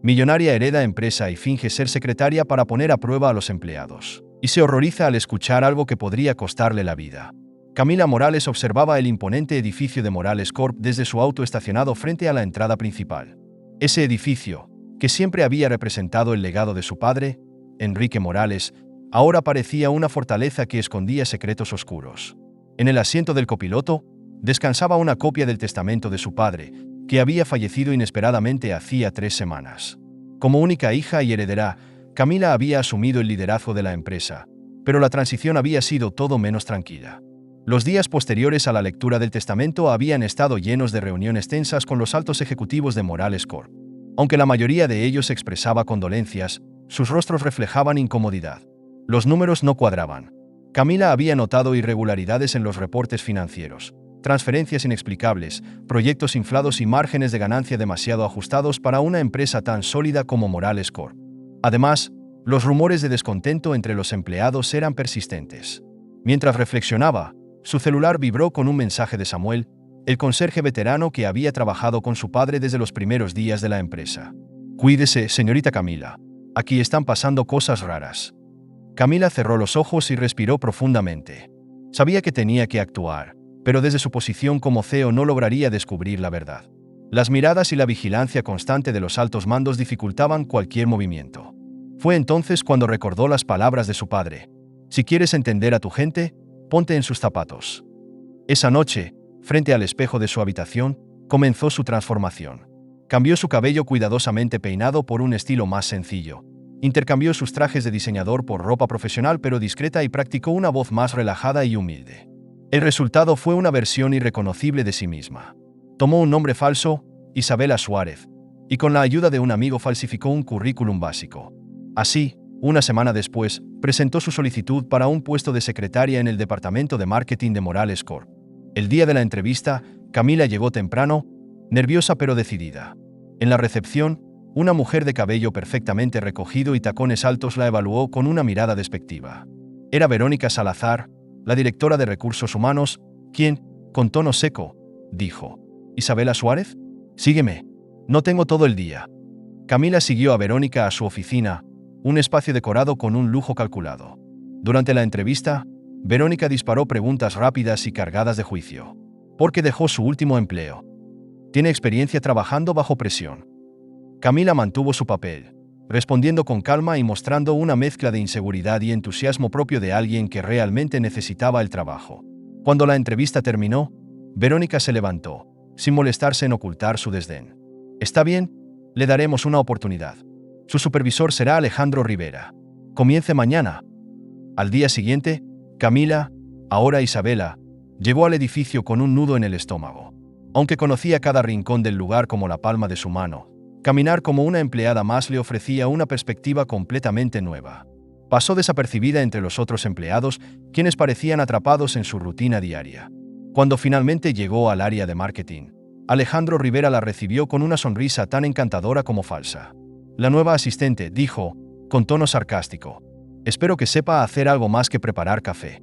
Millonaria hereda empresa y finge ser secretaria para poner a prueba a los empleados. Y se horroriza al escuchar algo que podría costarle la vida. Camila Morales observaba el imponente edificio de Morales Corp desde su auto estacionado frente a la entrada principal. Ese edificio, que siempre había representado el legado de su padre, Enrique Morales, ahora parecía una fortaleza que escondía secretos oscuros. En el asiento del copiloto descansaba una copia del testamento de su padre, que había fallecido inesperadamente hacía 3 semanas. Como única hija y heredera, Camila había asumido el liderazgo de la empresa, pero la transición había sido todo menos tranquila. Los días posteriores a la lectura del testamento habían estado llenos de reuniones tensas con los altos ejecutivos de Morales Corp. Aunque la mayoría de ellos expresaba condolencias, sus rostros reflejaban incomodidad. Los números no cuadraban. Camila había notado irregularidades en los reportes financieros, transferencias inexplicables, proyectos inflados y márgenes de ganancia demasiado ajustados para una empresa tan sólida como Morales Corp. Además, los rumores de descontento entre los empleados eran persistentes. Mientras reflexionaba, su celular vibró con un mensaje de Samuel, el conserje veterano que había trabajado con su padre desde los primeros días de la empresa. «Cuídese, señorita Camila. Aquí están pasando cosas raras». Camila cerró los ojos y respiró profundamente. Sabía que tenía que actuar, pero desde su posición como CEO no lograría descubrir la verdad. Las miradas y la vigilancia constante de los altos mandos dificultaban cualquier movimiento. Fue entonces cuando recordó las palabras de su padre: «Si quieres entender a tu gente, ponte en sus zapatos». Esa noche, frente al espejo de su habitación, comenzó su transformación. Cambió su cabello cuidadosamente peinado por un estilo más sencillo. Intercambió sus trajes de diseñador por ropa profesional pero discreta y practicó una voz más relajada y humilde. El resultado fue una versión irreconocible de sí misma. Tomó un nombre falso, Isabela Suárez, y con la ayuda de un amigo falsificó un currículum básico. Así, una semana después, presentó su solicitud para un puesto de secretaria en el departamento de marketing de Morales Corp. El día de la entrevista, Camila llegó temprano, nerviosa pero decidida. En la recepción, una mujer de cabello perfectamente recogido y tacones altos la evaluó con una mirada despectiva. Era Verónica Salazar, la directora de Recursos Humanos, quien, con tono seco, dijo: «¿Isabela Suárez? Sígueme. No tengo todo el día». Camila siguió a Verónica a su oficina, un espacio decorado con un lujo calculado. Durante la entrevista, Verónica disparó preguntas rápidas y cargadas de juicio. ¿Por qué dejó su último empleo? ¿Tiene experiencia trabajando bajo presión? Camila mantuvo su papel, respondiendo con calma y mostrando una mezcla de inseguridad y entusiasmo propio de alguien que realmente necesitaba el trabajo. Cuando la entrevista terminó, Verónica se levantó, sin molestarse en ocultar su desdén. «Está bien, le daremos una oportunidad. Su supervisor será Alejandro Rivera. Comience mañana». Al día siguiente, Camila, ahora Isabela, llegó al edificio con un nudo en el estómago. Aunque conocía cada rincón del lugar como la palma de su mano, caminar como una empleada más le ofrecía una perspectiva completamente nueva. Pasó desapercibida entre los otros empleados, quienes parecían atrapados en su rutina diaria. Cuando finalmente llegó al área de marketing, Alejandro Rivera la recibió con una sonrisa tan encantadora como falsa. «La nueva asistente», dijo, con tono sarcástico. «Espero que sepa hacer algo más que preparar café».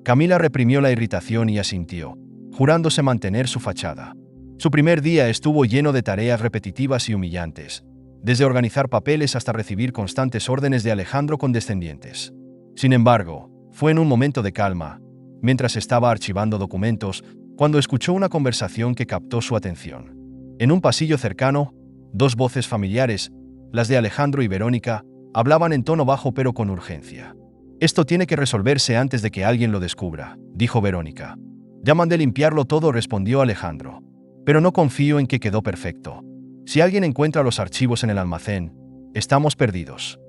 Camila reprimió la irritación y asintió, jurándose mantener su fachada. Su primer día estuvo lleno de tareas repetitivas y humillantes, desde organizar papeles hasta recibir constantes órdenes de Alejandro condescendientes. Sin embargo, fue en un momento de calma, mientras estaba archivando documentos, cuando escuchó una conversación que captó su atención. En un pasillo cercano, 2 voces familiares, las de Alejandro y Verónica, hablaban en tono bajo pero con urgencia. «Esto tiene que resolverse antes de que alguien lo descubra», dijo Verónica. «Ya mandé limpiarlo todo», respondió Alejandro. «Pero no confío en que quedó perfecto. Si alguien encuentra los archivos en el almacén, estamos perdidos».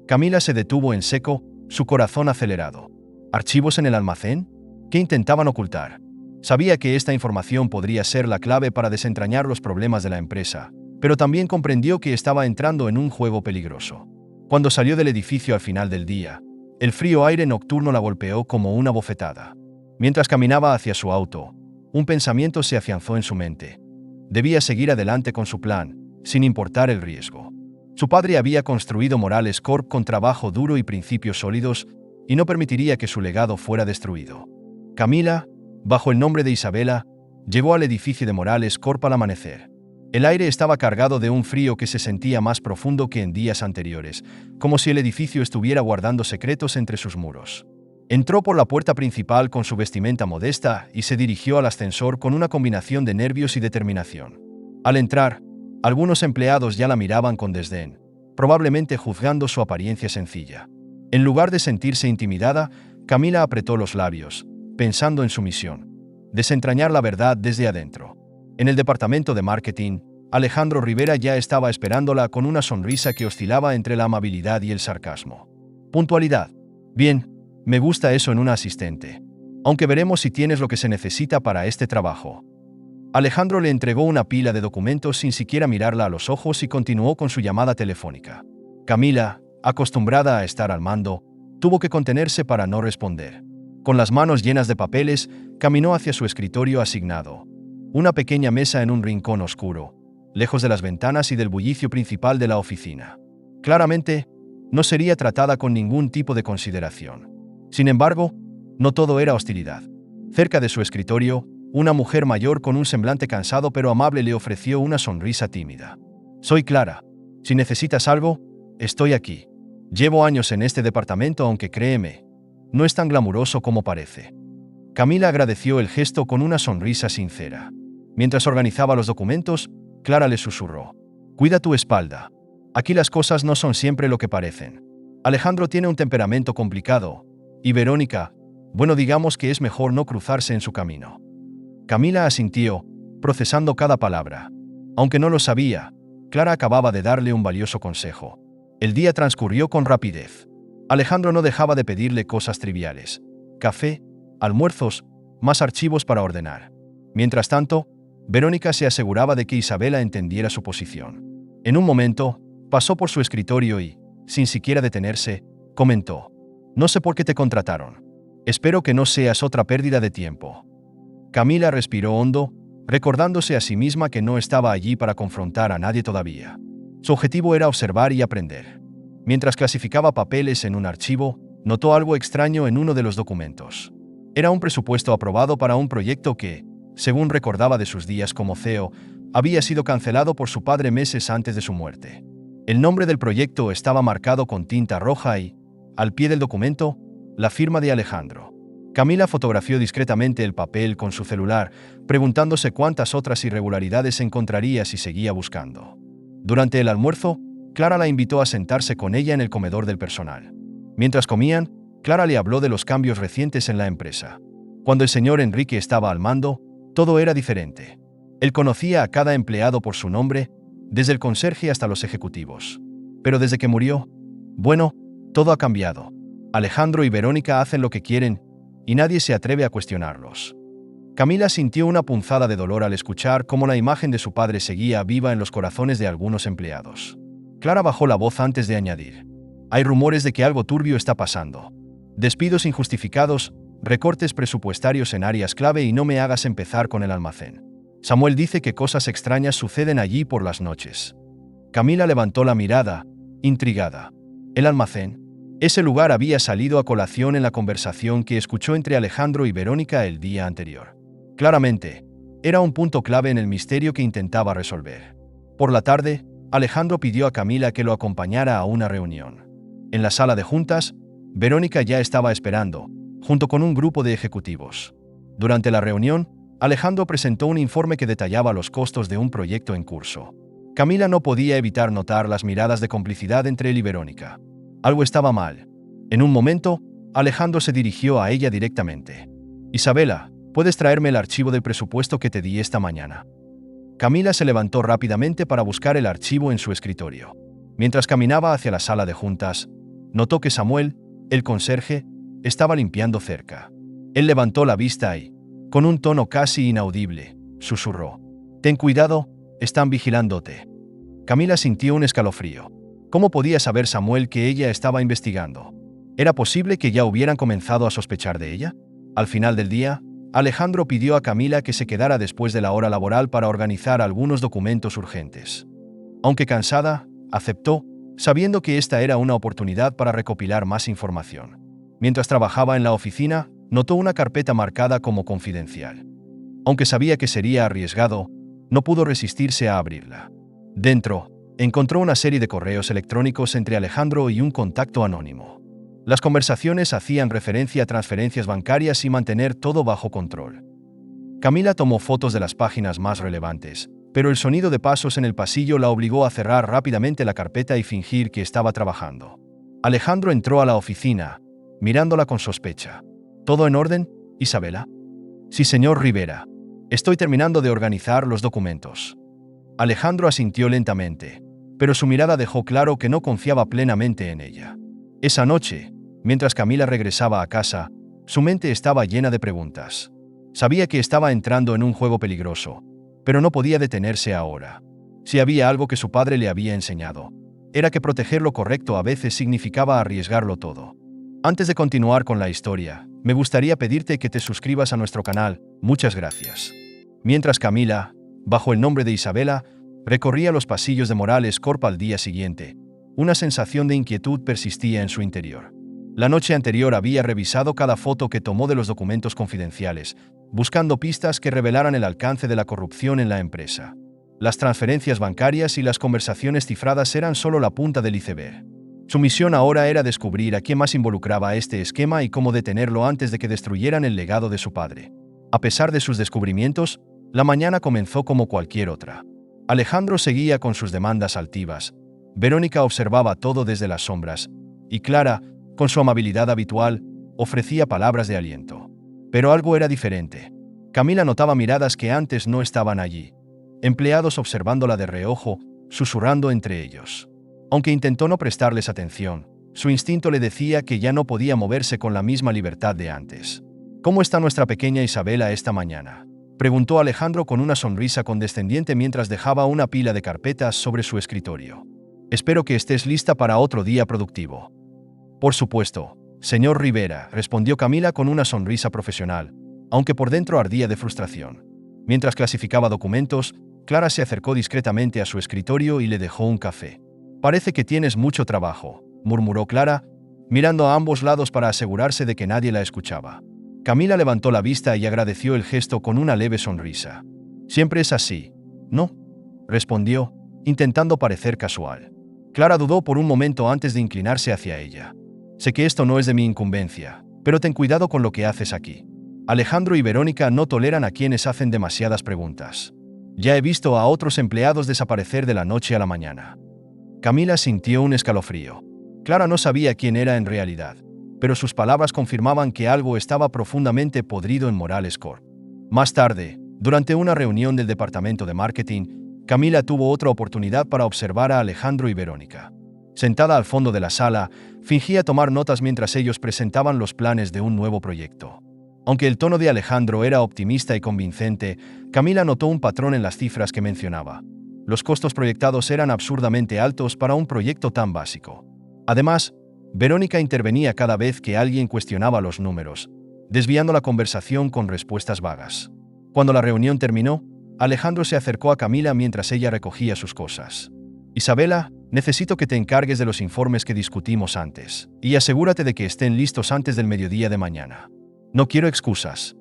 Camila se detuvo en seco, su corazón acelerado. ¿Archivos en el almacén? ¿Qué intentaban ocultar? Sabía que esta información podría ser la clave para desentrañar los problemas de la empresa, pero también comprendió que estaba entrando en un juego peligroso. Cuando salió del edificio al final del día, el frío aire nocturno la golpeó como una bofetada. Mientras caminaba hacia su auto, un pensamiento se afianzó en su mente. Debía seguir adelante con su plan, sin importar el riesgo. Su padre había construido Morales Corp con trabajo duro y principios sólidos, y no permitiría que su legado fuera destruido. Camila, bajo el nombre de Isabela, llegó al edificio de Morales Corp al amanecer. El aire estaba cargado de un frío que se sentía más profundo que en días anteriores, como si el edificio estuviera guardando secretos entre sus muros. Entró por la puerta principal con su vestimenta modesta y se dirigió al ascensor con una combinación de nervios y determinación. Al entrar, algunos empleados ya la miraban con desdén, probablemente juzgando su apariencia sencilla. En lugar de sentirse intimidada, Camila apretó los labios, pensando en su misión: desentrañar la verdad desde adentro. En el departamento de marketing, Alejandro Rivera ya estaba esperándola con una sonrisa que oscilaba entre la amabilidad y el sarcasmo. Puntualidad. Bien, me gusta eso en una asistente. Aunque veremos si tienes lo que se necesita para este trabajo. Alejandro le entregó una pila de documentos sin siquiera mirarla a los ojos y continuó con su llamada telefónica. Camila, acostumbrada a estar al mando, tuvo que contenerse para no responder. Con las manos llenas de papeles, caminó hacia su escritorio asignado. Una pequeña mesa en un rincón oscuro, lejos de las ventanas y del bullicio principal de la oficina. Claramente, no sería tratada con ningún tipo de consideración. Sin embargo, no todo era hostilidad. Cerca de su escritorio, una mujer mayor con un semblante cansado pero amable le ofreció una sonrisa tímida. Soy Clara. Si necesitas algo, estoy aquí. Llevo años en este departamento, aunque créeme, no es tan glamuroso como parece. Camila agradeció el gesto con una sonrisa sincera. Mientras organizaba los documentos, Clara le susurró: cuida tu espalda. Aquí las cosas no son siempre lo que parecen. Alejandro tiene un temperamento complicado, y Verónica, bueno, digamos que es mejor no cruzarse en su camino. Camila asintió, procesando cada palabra. Aunque no lo sabía, Clara acababa de darle un valioso consejo. El día transcurrió con rapidez. Alejandro no dejaba de pedirle cosas triviales: café, almuerzos, más archivos para ordenar. Mientras tanto, Verónica se aseguraba de que Isabela entendiera su posición. En un momento, pasó por su escritorio y, sin siquiera detenerse, comentó: no sé por qué te contrataron. Espero que no seas otra pérdida de tiempo. Camila respiró hondo, recordándose a sí misma que no estaba allí para confrontar a nadie todavía. Su objetivo era observar y aprender. Mientras clasificaba papeles en un archivo, notó algo extraño en uno de los documentos. Era un presupuesto aprobado para un proyecto que, según recordaba de sus días como CEO, había sido cancelado por su padre meses antes de su muerte. El nombre del proyecto estaba marcado con tinta roja y, al pie del documento, la firma de Alejandro. Camila fotografió discretamente el papel con su celular, preguntándose cuántas otras irregularidades encontraría si seguía buscando. Durante el almuerzo, Clara la invitó a sentarse con ella en el comedor del personal. Mientras comían, Clara le habló de los cambios recientes en la empresa. Cuando el señor Enrique estaba al mando, todo era diferente. Él conocía a cada empleado por su nombre, desde el conserje hasta los ejecutivos. Pero desde que murió, bueno, todo ha cambiado. Alejandro y Verónica hacen lo que quieren, y nadie se atreve a cuestionarlos. Camila sintió una punzada de dolor al escuchar cómo la imagen de su padre seguía viva en los corazones de algunos empleados. Clara bajó la voz antes de añadir: hay rumores de que algo turbio está pasando. Despidos injustificados, recortes presupuestarios en áreas clave y no me hagas empezar con el almacén. Samuel dice que cosas extrañas suceden allí por las noches. Camila levantó la mirada, intrigada. ¿El almacén? Ese lugar había salido a colación en la conversación que escuchó entre Alejandro y Verónica el día anterior. Claramente, era un punto clave en el misterio que intentaba resolver. Por la tarde, Alejandro pidió a Camila que lo acompañara a una reunión. En la sala de juntas, Verónica ya estaba esperando, junto con un grupo de ejecutivos. Durante la reunión, Alejandro presentó un informe que detallaba los costos de un proyecto en curso. Camila no podía evitar notar las miradas de complicidad entre él y Verónica. Algo estaba mal. En un momento, Alejandro se dirigió a ella directamente. Isabela, ¿puedes traerme el archivo del presupuesto que te di esta mañana? Camila se levantó rápidamente para buscar el archivo en su escritorio. Mientras caminaba hacia la sala de juntas, notó que Samuel, el conserje, estaba limpiando cerca. Él levantó la vista y, con un tono casi inaudible, susurró: ten cuidado, están vigilándote. Camila sintió un escalofrío. ¿Cómo podía saber Samuel que ella estaba investigando? ¿Era posible que ya hubieran comenzado a sospechar de ella? Al final del día, Alejandro pidió a Camila que se quedara después de la hora laboral para organizar algunos documentos urgentes. Aunque cansada, aceptó, sabiendo que esta era una oportunidad para recopilar más información. Mientras trabajaba en la oficina, notó una carpeta marcada como confidencial. Aunque sabía que sería arriesgado, No pudo resistirse a abrirla. Dentro, encontró una serie de correos electrónicos entre Alejandro y un contacto anónimo. Las conversaciones hacían referencia a transferencias bancarias y mantener todo bajo control. Camila tomó fotos de las páginas más relevantes, pero el sonido de pasos en el pasillo la obligó a cerrar rápidamente la carpeta y fingir que estaba trabajando. Alejandro entró a la oficina, mirándola con sospecha. ¿Todo en orden, Isabela? Sí, señor Rivera. Estoy terminando de organizar los documentos. Alejandro asintió lentamente, pero su mirada dejó claro que no confiaba plenamente en ella. Esa noche, mientras Camila regresaba a casa, su mente estaba llena de preguntas. Sabía que estaba entrando en un juego peligroso, pero no podía detenerse ahora. Si había algo que su padre le había enseñado, era que proteger lo correcto a veces significaba arriesgarlo todo. Antes de continuar con la historia, me gustaría pedirte que te suscribas a nuestro canal. Muchas gracias. Mientras Camila, bajo el nombre de Isabela, recorría los pasillos de Morales Corp al día siguiente, una sensación de inquietud persistía en su interior. La noche anterior había revisado cada foto que tomó de los documentos confidenciales, buscando pistas que revelaran el alcance de la corrupción en la empresa. Las transferencias bancarias y las conversaciones cifradas eran solo la punta del iceberg. Su misión ahora era descubrir a quién más involucraba este esquema y cómo detenerlo antes de que destruyeran el legado de su padre. A pesar de sus descubrimientos, la mañana comenzó como cualquier otra. Alejandro seguía con sus demandas altivas. Verónica observaba todo desde las sombras, y Clara, con su amabilidad habitual, ofrecía palabras de aliento. Pero algo era diferente. Camila notaba miradas que antes no estaban allí. Empleados observándola de reojo, susurrando entre ellos. Aunque intentó no prestarles atención, su instinto le decía que ya no podía moverse con la misma libertad de antes. ¿Cómo está nuestra pequeña Isabela esta mañana?, preguntó Alejandro con una sonrisa condescendiente mientras dejaba una pila de carpetas sobre su escritorio. Espero que estés lista para otro día productivo. Por supuesto, señor Rivera, respondió Camila con una sonrisa profesional, aunque por dentro ardía de frustración. Mientras clasificaba documentos, Clara se acercó discretamente a su escritorio y le dejó un café. Parece que tienes mucho trabajo, murmuró Clara, mirando a ambos lados para asegurarse de que nadie la escuchaba. Camila levantó la vista y agradeció el gesto con una leve sonrisa. Siempre es así, ¿no?, respondió, intentando parecer casual. Clara dudó por un momento antes de inclinarse hacia ella. Sé que esto no es de mi incumbencia, pero ten cuidado con lo que haces aquí. Alejandro y Verónica no toleran a quienes hacen demasiadas preguntas. Ya he visto a otros empleados desaparecer de la noche a la mañana. Camila sintió un escalofrío. Clara no sabía quién era en realidad, pero sus palabras confirmaban que algo estaba profundamente podrido en Morales Corp. Más tarde, durante una reunión del departamento de marketing, Camila tuvo otra oportunidad para observar a Alejandro y Verónica. Sentada al fondo de la sala, fingía tomar notas mientras ellos presentaban los planes de un nuevo proyecto. Aunque el tono de Alejandro era optimista y convincente, Camila notó un patrón en las cifras que mencionaba. Los costos proyectados eran absurdamente altos para un proyecto tan básico. Además, Verónica intervenía cada vez que alguien cuestionaba los números, desviando la conversación con respuestas vagas. Cuando la reunión terminó, Alejandro se acercó a Camila mientras ella recogía sus cosas. Isabela, necesito que te encargues de los informes que discutimos antes, y asegúrate de que estén listos antes del mediodía de mañana. No quiero excusas.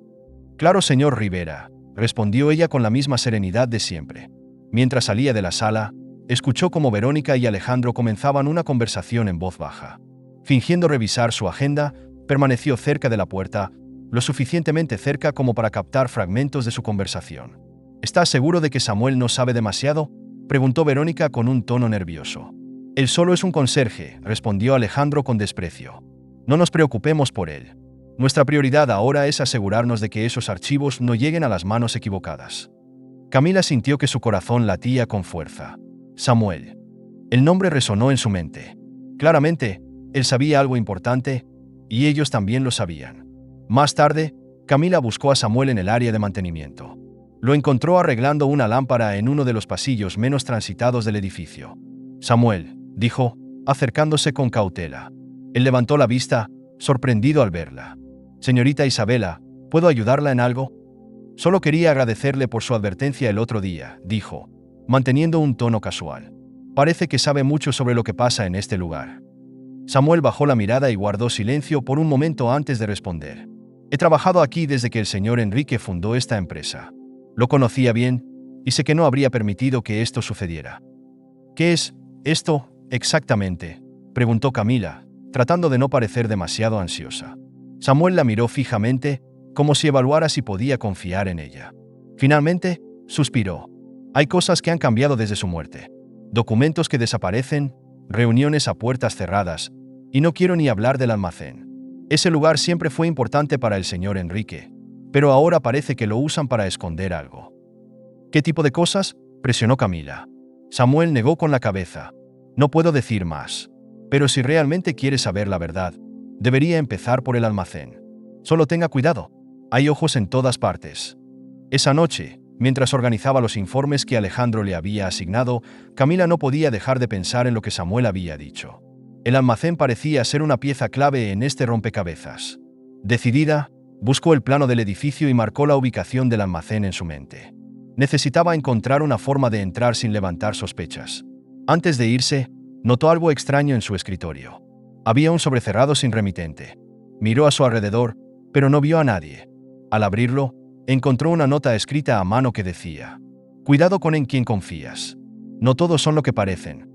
Claro, señor Rivera, respondió ella con la misma serenidad de siempre. Mientras salía de la sala, escuchó cómo Verónica y Alejandro comenzaban una conversación en voz baja. Fingiendo revisar su agenda, permaneció cerca de la puerta, lo suficientemente cerca como para captar fragmentos de su conversación. ¿Estás seguro de que Samuel no sabe demasiado?, preguntó Verónica con un tono nervioso. Él solo es un conserje, respondió Alejandro con desprecio. No nos preocupemos por él. Nuestra prioridad ahora es asegurarnos de que esos archivos no lleguen a las manos equivocadas. Camila sintió que su corazón latía con fuerza. Samuel. El nombre resonó en su mente. Claramente, él sabía algo importante, y ellos también lo sabían. Más tarde, Camila buscó a Samuel en el área de mantenimiento. Lo encontró arreglando una lámpara en uno de los pasillos menos transitados del edificio. Samuel, dijo, acercándose con cautela. Él levantó la vista, sorprendido al verla. Señorita Isabela, ¿puedo ayudarla en algo? Solo quería agradecerle por su advertencia el otro día, dijo, manteniendo un tono casual. Parece que sabe mucho sobre lo que pasa en este lugar. Samuel bajó la mirada y guardó silencio por un momento antes de responder. He trabajado aquí desde que el señor Enrique fundó esta empresa. Lo conocía bien, y sé que no habría permitido que esto sucediera. ¿Qué es esto exactamente?, preguntó Camila, tratando de no parecer demasiado ansiosa. Samuel la miró fijamente, como si evaluara si podía confiar en ella. Finalmente, suspiró. Hay cosas que han cambiado desde su muerte. Documentos que desaparecen, reuniones a puertas cerradas, y no quiero ni hablar del almacén. Ese lugar siempre fue importante para el señor Enrique, pero ahora parece que lo usan para esconder algo. ¿Qué tipo de cosas?, presionó Camila. Samuel negó con la cabeza. No puedo decir más. Pero si realmente quiere saber la verdad, debería empezar por el almacén. Solo tenga cuidado. Hay ojos en todas partes. Esa noche, mientras organizaba los informes que Alejandro le había asignado, Camila no podía dejar de pensar en lo que Samuel había dicho. El almacén parecía ser una pieza clave en este rompecabezas. Decidida, buscó el plano del edificio y marcó la ubicación del almacén en su mente. Necesitaba encontrar una forma de entrar sin levantar sospechas. Antes de irse, notó algo extraño en su escritorio. Había un sobrecerrado sin remitente. Miró a su alrededor, pero no vio a nadie. Al abrirlo, encontró una nota escrita a mano que decía: «Cuidado con en quien confías. No todos son lo que parecen».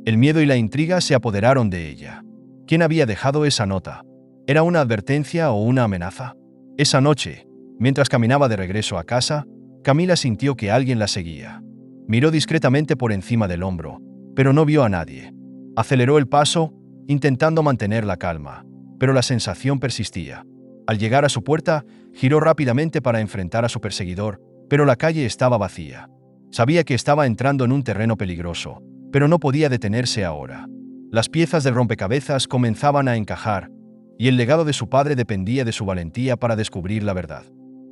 El miedo y la intriga se apoderaron de ella. ¿Quién había dejado esa nota? ¿Era una advertencia o una amenaza? Esa noche, mientras caminaba de regreso a casa, Camila sintió que alguien la seguía. Miró discretamente por encima del hombro, pero no vio a nadie. Aceleró el paso, intentando mantener la calma, pero la sensación persistía. Al llegar a su puerta, giró rápidamente para enfrentar a su perseguidor, pero la calle estaba vacía. Sabía que estaba entrando en un terreno peligroso, pero no podía detenerse ahora. Las piezas del rompecabezas comenzaban a encajar, y el legado de su padre dependía de su valentía para descubrir la verdad.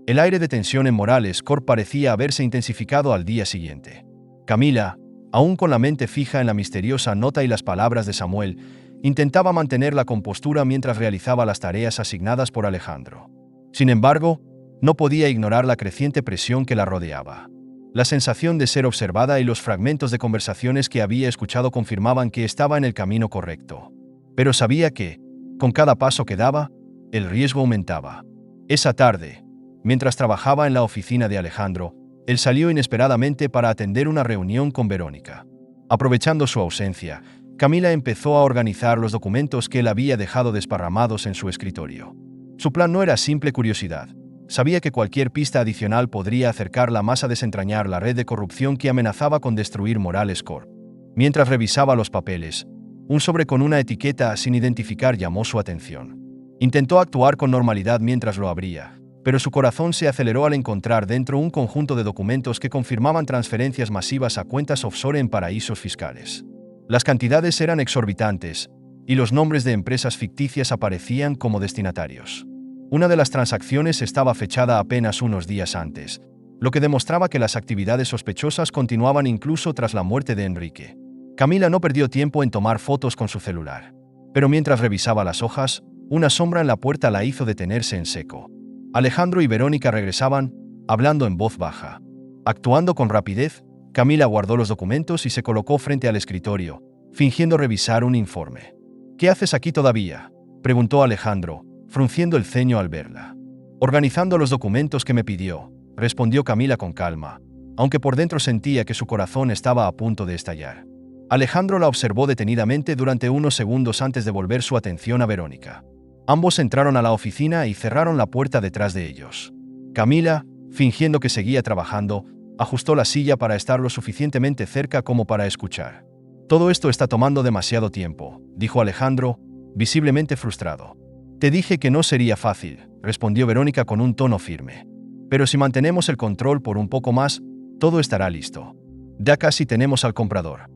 El aire de tensión en Morales Corp parecía haberse intensificado al día siguiente. Camila, aún con la mente fija en la misteriosa nota y las palabras de Samuel, intentaba mantener la compostura mientras realizaba las tareas asignadas por Alejandro. Sin embargo, no podía ignorar la creciente presión que la rodeaba. La sensación de ser observada y los fragmentos de conversaciones que había escuchado confirmaban que estaba en el camino correcto. Pero sabía que, con cada paso que daba, el riesgo aumentaba. Esa tarde, mientras trabajaba en la oficina de Alejandro, él salió inesperadamente para atender una reunión con Verónica. Aprovechando su ausencia, Camila empezó a organizar los documentos que él había dejado desparramados en su escritorio. Su plan no era simple curiosidad. Sabía que cualquier pista adicional podría acercarla más a desentrañar la red de corrupción que amenazaba con destruir Morales Corp. Mientras revisaba los papeles, un sobre con una etiqueta sin identificar llamó su atención. Intentó actuar con normalidad mientras lo abría, pero su corazón se aceleró al encontrar dentro un conjunto de documentos que confirmaban transferencias masivas a cuentas offshore en paraísos fiscales. Las cantidades eran exorbitantes, y los nombres de empresas ficticias aparecían como destinatarios. Una de las transacciones estaba fechada apenas unos días antes, lo que demostraba que las actividades sospechosas continuaban incluso tras la muerte de Enrique. Camila no perdió tiempo en tomar fotos con su celular, pero mientras revisaba las hojas, una sombra en la puerta la hizo detenerse en seco. Alejandro y Verónica regresaban, hablando en voz baja. Actuando con rapidez, Camila guardó los documentos y se colocó frente al escritorio, fingiendo revisar un informe. «¿Qué haces aquí todavía?», preguntó Alejandro, frunciendo el ceño al verla. «Organizando los documentos que me pidió», respondió Camila con calma, aunque por dentro sentía que su corazón estaba a punto de estallar. Alejandro la observó detenidamente durante unos segundos antes de volver su atención a Verónica. Ambos entraron a la oficina y cerraron la puerta detrás de ellos. Camila, fingiendo que seguía trabajando, ajustó la silla para estar lo suficientemente cerca como para escuchar. «Todo esto está tomando demasiado tiempo», dijo Alejandro, visiblemente frustrado. «Te dije que no sería fácil», respondió Verónica con un tono firme. «Pero si mantenemos el control por un poco más, todo estará listo. Ya casi tenemos al comprador».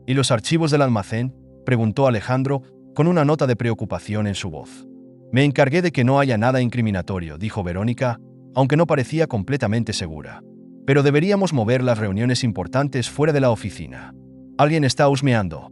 «¿Y los archivos del almacén?», preguntó Alejandro, con una nota de preocupación en su voz. «Me encargué de que no haya nada incriminatorio», dijo Verónica, aunque no parecía completamente segura. «Pero deberíamos mover las reuniones importantes fuera de la oficina. Alguien está husmeando».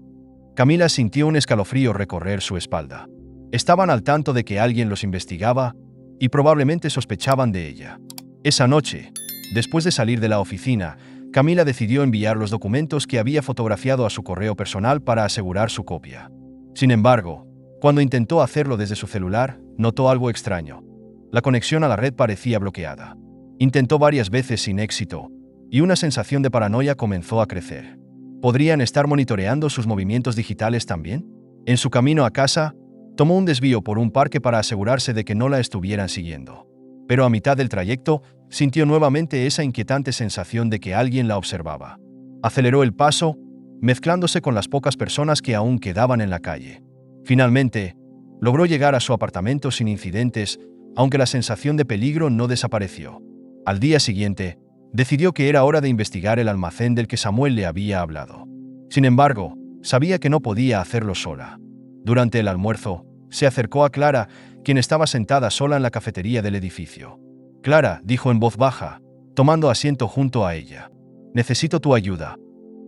Camila sintió un escalofrío recorrer su espalda. Estaban al tanto de que alguien los investigaba y probablemente sospechaban de ella. Esa noche, después de salir de la oficina, Camila decidió enviar los documentos que había fotografiado a su correo personal para asegurar su copia. Sin embargo, cuando intentó hacerlo desde su celular, notó algo extraño. La conexión a la red parecía bloqueada. Intentó varias veces sin éxito, y una sensación de paranoia comenzó a crecer. ¿Podrían estar monitoreando sus movimientos digitales también? En su camino a casa, tomó un desvío por un parque para asegurarse de que no la estuvieran siguiendo. Pero a mitad del trayecto, sintió nuevamente esa inquietante sensación de que alguien la observaba. Aceleró el paso, mezclándose con las pocas personas que aún quedaban en la calle. Finalmente, logró llegar a su apartamento sin incidentes, aunque la sensación de peligro no desapareció. Al día siguiente, decidió que era hora de investigar el almacén del que Samuel le había hablado. Sin embargo, sabía que no podía hacerlo sola. Durante el almuerzo, se acercó a Clara, quien estaba sentada sola en la cafetería del edificio. «Clara», dijo en voz baja, tomando asiento junto a ella. «Necesito tu ayuda».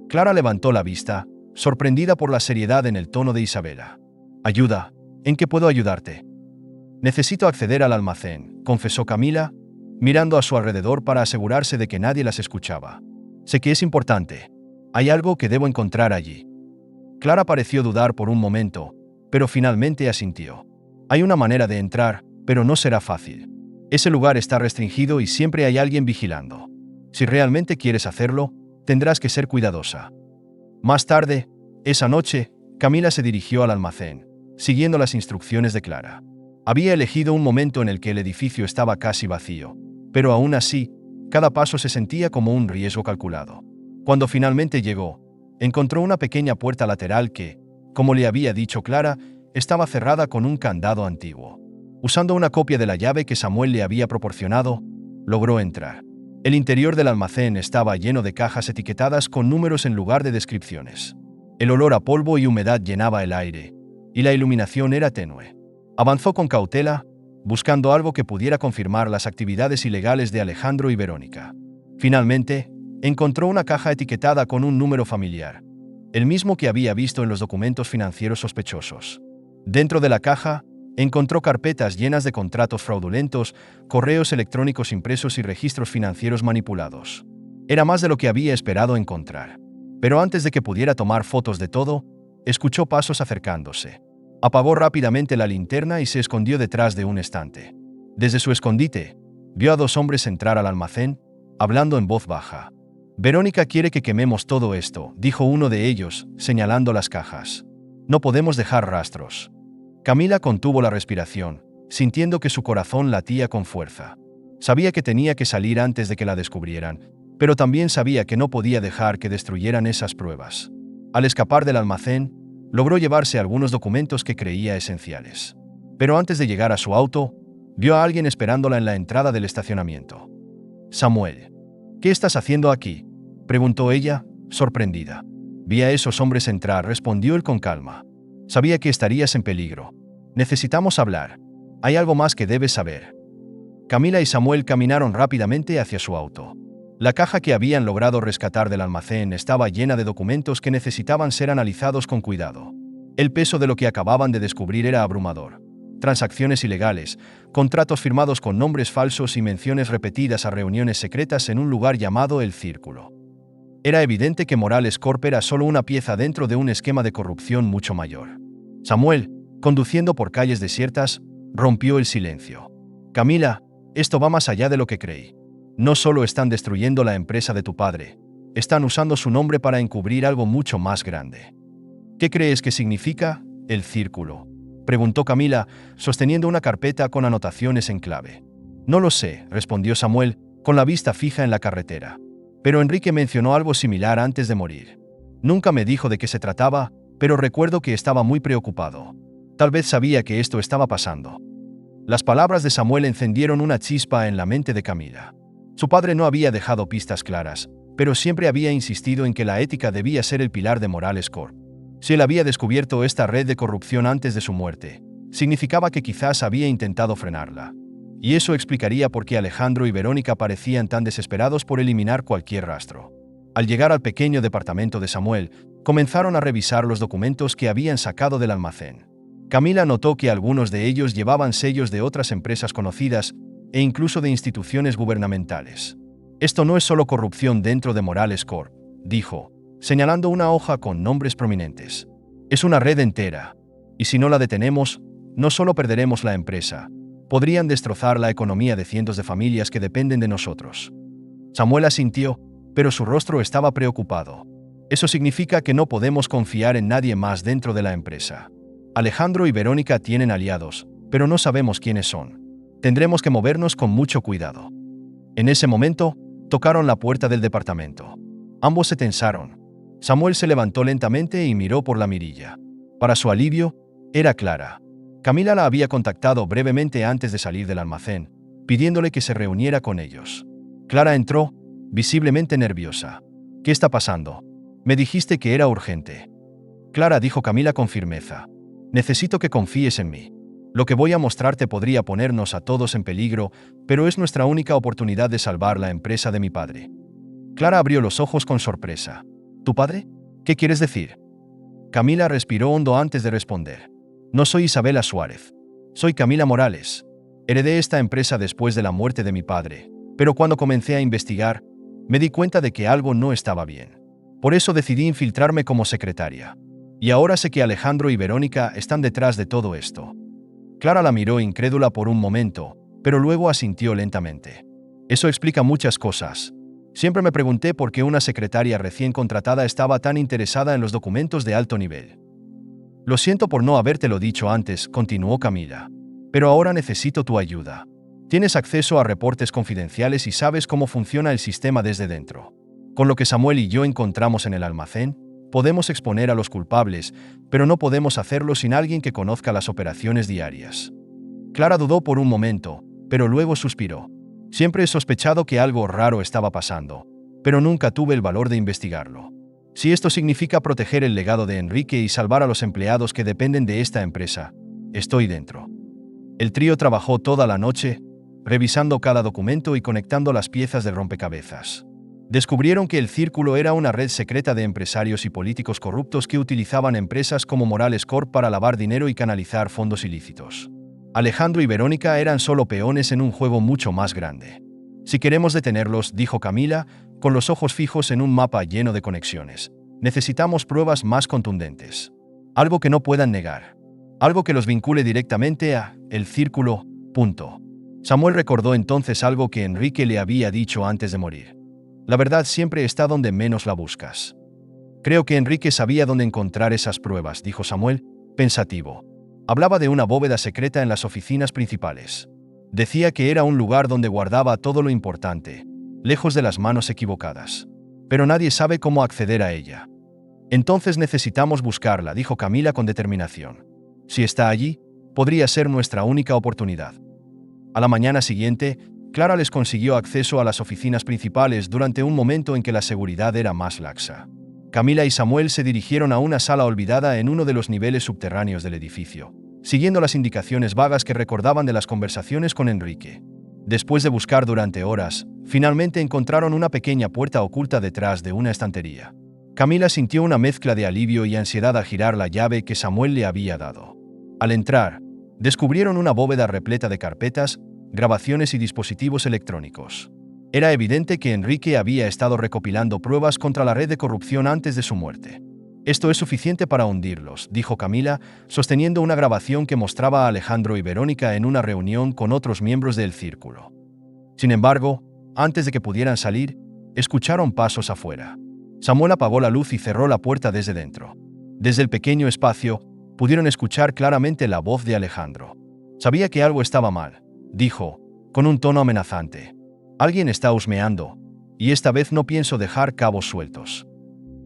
Clara levantó la vista, sorprendida por la seriedad en el tono de Isabela. «¿Ayuda? ¿En qué puedo ayudarte?» «Necesito acceder al almacén», confesó Camila, mirando a su alrededor para asegurarse de que nadie las escuchaba. «Sé que es importante. Hay algo que debo encontrar allí». Clara pareció dudar por un momento, pero finalmente asintió. «Hay una manera de entrar, pero no será fácil. Ese lugar está restringido y siempre hay alguien vigilando. Si realmente quieres hacerlo, tendrás que ser cuidadosa». Más tarde, esa noche, Camila se dirigió al almacén, siguiendo las instrucciones de Clara. Había elegido un momento en el que el edificio estaba casi vacío, pero aún así, cada paso se sentía como un riesgo calculado. Cuando finalmente llegó, encontró una pequeña puerta lateral que, como le había dicho Clara, estaba cerrada con un candado antiguo. Usando una copia de la llave que Samuel le había proporcionado, logró entrar. El interior del almacén estaba lleno de cajas etiquetadas con números en lugar de descripciones. El olor a polvo y humedad llenaba el aire, y la iluminación era tenue. Avanzó con cautela, buscando algo que pudiera confirmar las actividades ilegales de Alejandro y Verónica. Finalmente, encontró una caja etiquetada con un número familiar, el mismo que había visto en los documentos financieros sospechosos. Dentro de la caja, encontró carpetas llenas de contratos fraudulentos, correos electrónicos impresos y registros financieros manipulados. Era más de lo que había esperado encontrar. Pero antes de que pudiera tomar fotos de todo, escuchó pasos acercándose. Apagó rápidamente la linterna y se escondió detrás de un estante. Desde su escondite, vio a dos hombres entrar al almacén, hablando en voz baja. «Verónica quiere que quememos todo esto», dijo uno de ellos, señalando las cajas. «No podemos dejar rastros». Camila contuvo la respiración, sintiendo que su corazón latía con fuerza. Sabía que tenía que salir antes de que la descubrieran, pero también sabía que no podía dejar que destruyeran esas pruebas. Al escapar del almacén, logró llevarse algunos documentos que creía esenciales. Pero antes de llegar a su auto, vio a alguien esperándola en la entrada del estacionamiento. «Samuel, ¿qué estás haciendo aquí?», preguntó ella, sorprendida. «Vi a esos hombres entrar», respondió él con calma. «Sabía que estarías en peligro. Necesitamos hablar. Hay algo más que debes saber». Camila y Samuel caminaron rápidamente hacia su auto. La caja que habían logrado rescatar del almacén estaba llena de documentos que necesitaban ser analizados con cuidado. El peso de lo que acababan de descubrir era abrumador. Transacciones ilegales, contratos firmados con nombres falsos y menciones repetidas a reuniones secretas en un lugar llamado El Círculo. Era evidente que Morales Corp era solo una pieza dentro de un esquema de corrupción mucho mayor. Samuel, conduciendo por calles desiertas, rompió el silencio. «Camila, esto va más allá de lo que creí. No solo están destruyendo la empresa de tu padre, están usando su nombre para encubrir algo mucho más grande». «¿Qué crees que significa El Círculo?», preguntó Camila, sosteniendo una carpeta con anotaciones en clave. «No lo sé», respondió Samuel, con la vista fija en la carretera. «Pero Enrique mencionó algo similar antes de morir. Nunca me dijo de qué se trataba, pero recuerdo que estaba muy preocupado. Tal vez sabía que esto estaba pasando». Las palabras de Samuel encendieron una chispa en la mente de Camila. Su padre no había dejado pistas claras, pero siempre había insistido en que la ética debía ser el pilar de Morales Corp. Si él había descubierto esta red de corrupción antes de su muerte, significaba que quizás había intentado frenarla. Y eso explicaría por qué Alejandro y Verónica parecían tan desesperados por eliminar cualquier rastro. Al llegar al pequeño departamento de Samuel, comenzaron a revisar los documentos que habían sacado del almacén. Camila notó que algunos de ellos llevaban sellos de otras empresas conocidas e incluso de instituciones gubernamentales. «Esto no es solo corrupción dentro de Morales Corp», dijo, señalando una hoja con nombres prominentes. «Es una red entera. Y si no la detenemos, no solo perderemos la empresa, podrían destrozar la economía de cientos de familias que dependen de nosotros». Samuel asintió, pero su rostro estaba preocupado. Eso significa que no podemos confiar en nadie más dentro de la empresa. Alejandro y Verónica tienen aliados, pero no sabemos quiénes son. Tendremos que movernos con mucho cuidado. En ese momento, tocaron la puerta del departamento. Ambos se tensaron. Samuel se levantó lentamente y miró por la mirilla. Para su alivio, era Clara. Camila la había contactado brevemente antes de salir del almacén, pidiéndole que se reuniera con ellos. Clara entró, visiblemente nerviosa. ¿Qué está pasando? Me dijiste que era urgente. Clara, dijo Camila con firmeza. Necesito que confíes en mí. Lo que voy a mostrarte podría ponernos a todos en peligro, pero es nuestra única oportunidad de salvar la empresa de mi padre. Clara abrió los ojos con sorpresa. ¿Tu padre? ¿Qué quieres decir? Camila respiró hondo antes de responder. No soy Isabela Suárez. Soy Camila Morales. Heredé esta empresa después de la muerte de mi padre, pero cuando comencé a investigar, me di cuenta de que algo no estaba bien. Por eso decidí infiltrarme como secretaria. Y ahora sé que Alejandro y Verónica están detrás de todo esto. Clara la miró incrédula por un momento, pero luego asintió lentamente. Eso explica muchas cosas. Siempre me pregunté por qué una secretaria recién contratada estaba tan interesada en los documentos de alto nivel. Lo siento por no habértelo dicho antes, continuó Camila. Pero ahora necesito tu ayuda. Tienes acceso a reportes confidenciales y sabes cómo funciona el sistema desde dentro. Con lo que Samuel y yo encontramos en el almacén, podemos exponer a los culpables, pero no podemos hacerlo sin alguien que conozca las operaciones diarias. Clara dudó por un momento, pero luego suspiró. Siempre he sospechado que algo raro estaba pasando, pero nunca tuve el valor de investigarlo. Si esto significa proteger el legado de Enrique y salvar a los empleados que dependen de esta empresa, estoy dentro. El trío trabajó toda la noche, revisando cada documento y conectando las piezas del rompecabezas. Descubrieron que el Círculo era una red secreta de empresarios y políticos corruptos que utilizaban empresas como Morales Corp para lavar dinero y canalizar fondos ilícitos. Alejandro y Verónica eran solo peones en un juego mucho más grande. Si queremos detenerlos, dijo Camila, con los ojos fijos en un mapa lleno de conexiones, necesitamos pruebas más contundentes. Algo que no puedan negar. Algo que los vincule directamente a el Círculo. Samuel recordó entonces algo que Enrique le había dicho antes de morir. La verdad siempre está donde menos la buscas. Creo que Enrique sabía dónde encontrar esas pruebas, dijo Samuel, pensativo. Hablaba de una bóveda secreta en las oficinas principales. Decía que era un lugar donde guardaba todo lo importante, lejos de las manos equivocadas. Pero nadie sabe cómo acceder a ella. Entonces necesitamos buscarla, dijo Camila con determinación. Si está allí, podría ser nuestra única oportunidad. A la mañana siguiente, Clara les consiguió acceso a las oficinas principales durante un momento en que la seguridad era más laxa. Camila y Samuel se dirigieron a una sala olvidada en uno de los niveles subterráneos del edificio, siguiendo las indicaciones vagas que recordaban de las conversaciones con Enrique. Después de buscar durante horas, finalmente encontraron una pequeña puerta oculta detrás de una estantería. Camila sintió una mezcla de alivio y ansiedad al girar la llave que Samuel le había dado. Al entrar, descubrieron una bóveda repleta de carpetas, grabaciones y dispositivos electrónicos. Era evidente que Enrique había estado recopilando pruebas contra la red de corrupción antes de su muerte. Esto es suficiente para hundirlos, dijo Camila, sosteniendo una grabación que mostraba a Alejandro y Verónica en una reunión con otros miembros del Círculo. Sin embargo, antes de que pudieran salir, escucharon pasos afuera. Samuel apagó la luz y cerró la puerta desde dentro. Desde el pequeño espacio, pudieron escuchar claramente la voz de Alejandro. Sabía que algo estaba mal, dijo, con un tono amenazante. Alguien está husmeando, y esta vez no pienso dejar cabos sueltos.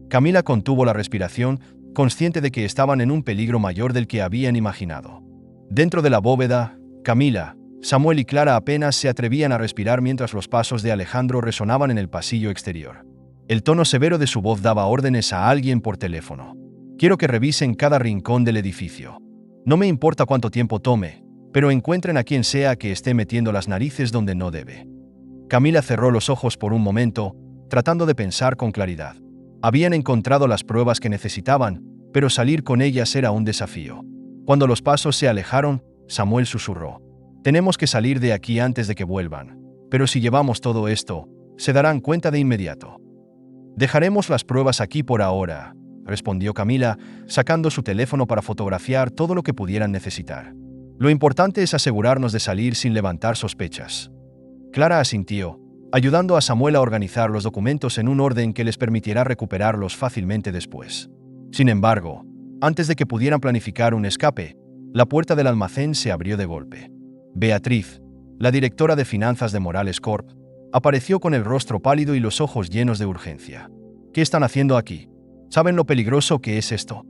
Camila contuvo la respiración, consciente de que estaban en un peligro mayor del que habían imaginado. Dentro de la bóveda, Camila, Samuel y Clara apenas se atrevían a respirar mientras los pasos de Alejandro resonaban en el pasillo exterior. El tono severo de su voz daba órdenes a alguien por teléfono. Quiero que revisen cada rincón del edificio. No me importa cuánto tiempo tome, pero encuentren a quien sea que esté metiendo las narices donde no debe. Camila cerró los ojos por un momento, tratando de pensar con claridad. Habían encontrado las pruebas que necesitaban, pero salir con ellas era un desafío. Cuando los pasos se alejaron, Samuel susurró. Tenemos que salir de aquí antes de que vuelvan, pero si llevamos todo esto, se darán cuenta de inmediato. Dejaremos las pruebas aquí por ahora, respondió Camila, sacando su teléfono para fotografiar todo lo que pudieran necesitar. Lo importante es asegurarnos de salir sin levantar sospechas. Clara asintió, ayudando a Samuel a organizar los documentos en un orden que les permitirá recuperarlos fácilmente después. Sin embargo, antes de que pudieran planificar un escape, la puerta del almacén se abrió de golpe. Beatriz, la directora de finanzas de Morales Corp., apareció con el rostro pálido y los ojos llenos de urgencia. ¿Qué están haciendo aquí? ¿Saben lo peligroso que es esto?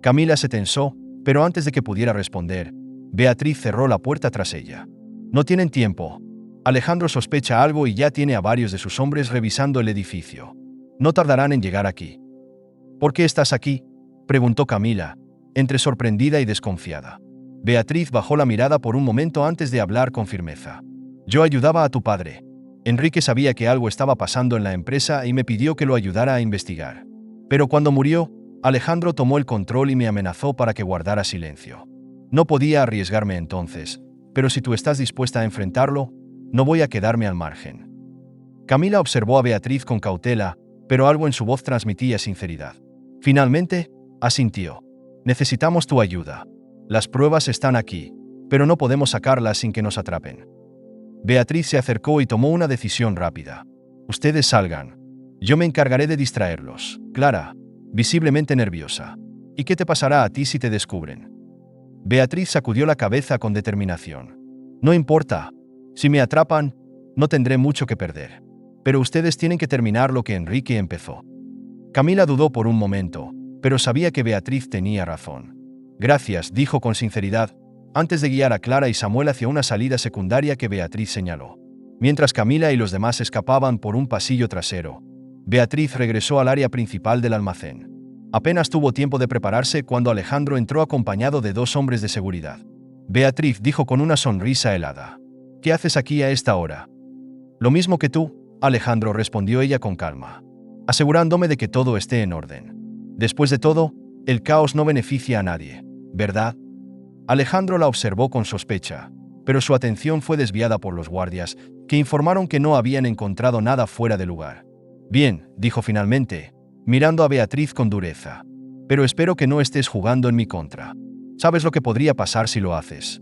Camila se tensó, pero antes de que pudiera responder, Beatriz cerró la puerta tras ella. No tienen tiempo. Alejandro sospecha algo y ya tiene a varios de sus hombres revisando el edificio. No tardarán en llegar aquí. ¿Por qué estás aquí?, preguntó Camila, entre sorprendida y desconfiada. Beatriz bajó la mirada por un momento antes de hablar con firmeza. Yo ayudaba a tu padre. Enrique sabía que algo estaba pasando en la empresa y me pidió que lo ayudara a investigar. Pero cuando murió, Alejandro tomó el control y me amenazó para que guardara silencio. No podía arriesgarme entonces, pero si tú estás dispuesta a enfrentarlo, no voy a quedarme al margen. Camila observó a Beatriz con cautela, pero algo en su voz transmitía sinceridad. Finalmente, asintió. Necesitamos tu ayuda. Las pruebas están aquí, pero no podemos sacarlas sin que nos atrapen. Beatriz se acercó y tomó una decisión rápida. Ustedes salgan. Yo me encargaré de distraerlos. Clara, visiblemente nerviosa. ¿Y qué te pasará a ti si te descubren? Beatriz sacudió la cabeza con determinación. No importa. Si me atrapan, no tendré mucho que perder. Pero ustedes tienen que terminar lo que Enrique empezó. Camila dudó por un momento, pero sabía que Beatriz tenía razón. Gracias, dijo con sinceridad, antes de guiar a Clara y Samuel hacia una salida secundaria que Beatriz señaló. Mientras Camila y los demás escapaban por un pasillo trasero, Beatriz regresó al área principal del almacén. Apenas tuvo tiempo de prepararse cuando Alejandro entró acompañado de 2 hombres de seguridad. Beatriz dijo con una sonrisa helada. ¿Qué haces aquí a esta hora? Lo mismo que tú, Alejandro, respondió ella con calma, asegurándome de que todo esté en orden. Después de todo, el caos no beneficia a nadie, ¿verdad? Alejandro la observó con sospecha, pero su atención fue desviada por los guardias, que informaron que no habían encontrado nada fuera de lugar. Bien, dijo finalmente, mirando a Beatriz con dureza. Pero espero que no estés jugando en mi contra. ¿Sabes lo que podría pasar si lo haces?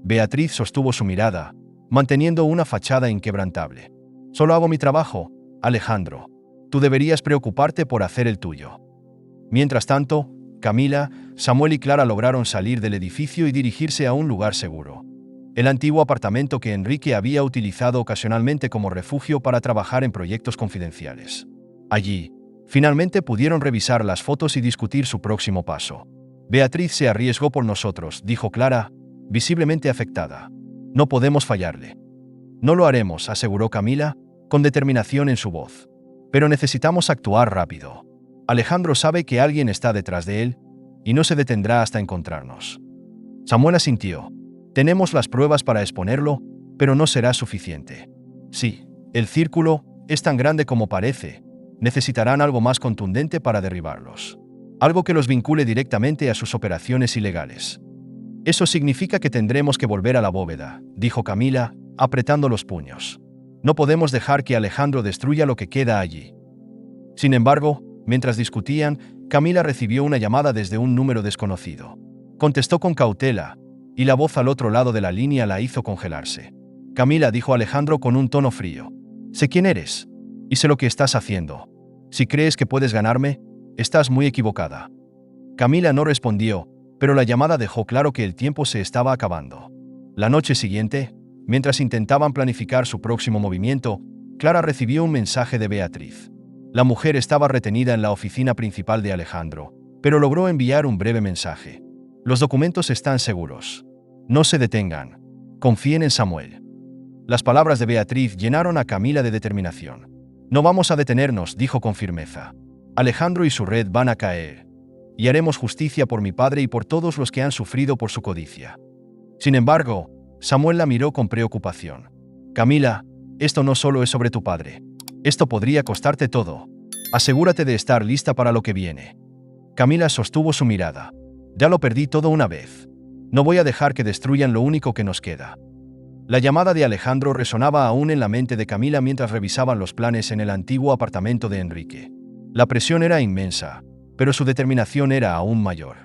Beatriz sostuvo su mirada, manteniendo una fachada inquebrantable. Solo hago mi trabajo, Alejandro. Tú deberías preocuparte por hacer el tuyo. Mientras tanto, Camila, Samuel y Clara lograron salir del edificio y dirigirse a un lugar seguro. El antiguo apartamento que Enrique había utilizado ocasionalmente como refugio para trabajar en proyectos confidenciales. Allí, finalmente pudieron revisar las fotos y discutir su próximo paso. Beatriz se arriesgó por nosotros, dijo Clara, visiblemente afectada. No podemos fallarle. No lo haremos, aseguró Camila, con determinación en su voz. Pero necesitamos actuar rápido. Alejandro sabe que alguien está detrás de él, y no se detendrá hasta encontrarnos. Samuel asintió. Tenemos las pruebas para exponerlo, pero no será suficiente. Sí, el círculo es tan grande como parece. Necesitarán algo más contundente para derribarlos. Algo que los vincule directamente a sus operaciones ilegales. Eso significa que tendremos que volver a la bóveda, dijo Camila, apretando los puños. No podemos dejar que Alejandro destruya lo que queda allí. Sin embargo, mientras discutían, Camila recibió una llamada desde un número desconocido. Contestó con cautela, y la voz al otro lado de la línea la hizo congelarse. Camila, dijo Alejandro con un tono frío. Sé quién eres, y sé lo que estás haciendo. Si crees que puedes ganarme, estás muy equivocada. Camila no respondió, pero la llamada dejó claro que el tiempo se estaba acabando. La noche siguiente, mientras intentaban planificar su próximo movimiento, Clara recibió un mensaje de Beatriz. La mujer estaba retenida en la oficina principal de Alejandro, pero logró enviar un breve mensaje. Los documentos están seguros. No se detengan. Confíen en Samuel. Las palabras de Beatriz llenaron a Camila de determinación. No vamos a detenernos, dijo con firmeza. Alejandro y su red van a caer. Y haremos justicia por mi padre y por todos los que han sufrido por su codicia. Sin embargo, Samuel la miró con preocupación. Camila, esto no solo es sobre tu padre. Esto podría costarte todo. Asegúrate de estar lista para lo que viene. Camila sostuvo su mirada. Ya lo perdí todo una vez. No voy a dejar que destruyan lo único que nos queda. La llamada de Alejandro resonaba aún en la mente de Camila mientras revisaban los planes en el antiguo apartamento de Enrique. La presión era inmensa, pero su determinación era aún mayor.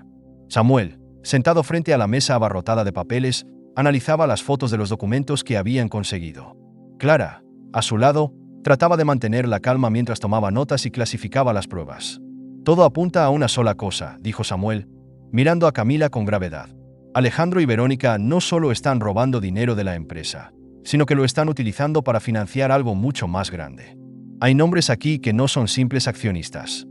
Samuel, sentado frente a la mesa abarrotada de papeles, analizaba las fotos de los documentos que habían conseguido. Clara, a su lado, Trataba de mantener la calma mientras tomaba notas y clasificaba las pruebas. Todo apunta a una sola cosa, dijo Samuel, mirando a Camila con gravedad. Alejandro y Verónica no solo están robando dinero de la empresa, sino que lo están utilizando para financiar algo mucho más grande. Hay nombres aquí que no son simples accionistas.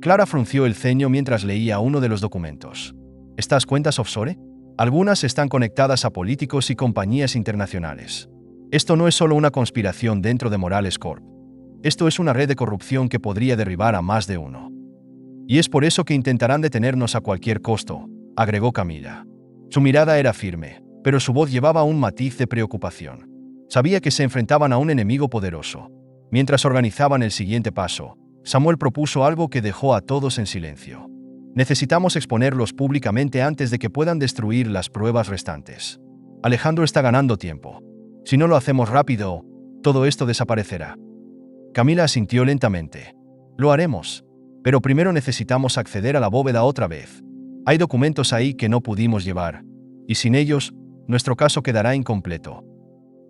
Clara frunció el ceño mientras leía uno de los documentos. ¿Estas cuentas offshore? Algunas están conectadas a políticos y compañías internacionales. Esto no es solo una conspiración dentro de Morales Corp. Esto es una red de corrupción que podría derribar a más de uno. Y es por eso que intentarán detenernos a cualquier costo, agregó Camila. Su mirada era firme, pero su voz llevaba un matiz de preocupación. Sabía que se enfrentaban a un enemigo poderoso. Mientras organizaban el siguiente paso, Samuel propuso algo que dejó a todos en silencio. Necesitamos exponerlos públicamente antes de que puedan destruir las pruebas restantes. Alejandro está ganando tiempo. Si no lo hacemos rápido, todo esto desaparecerá. Camila asintió lentamente. Lo haremos. Pero primero necesitamos acceder a la bóveda otra vez. Hay documentos ahí que no pudimos llevar, y sin ellos, nuestro caso quedará incompleto.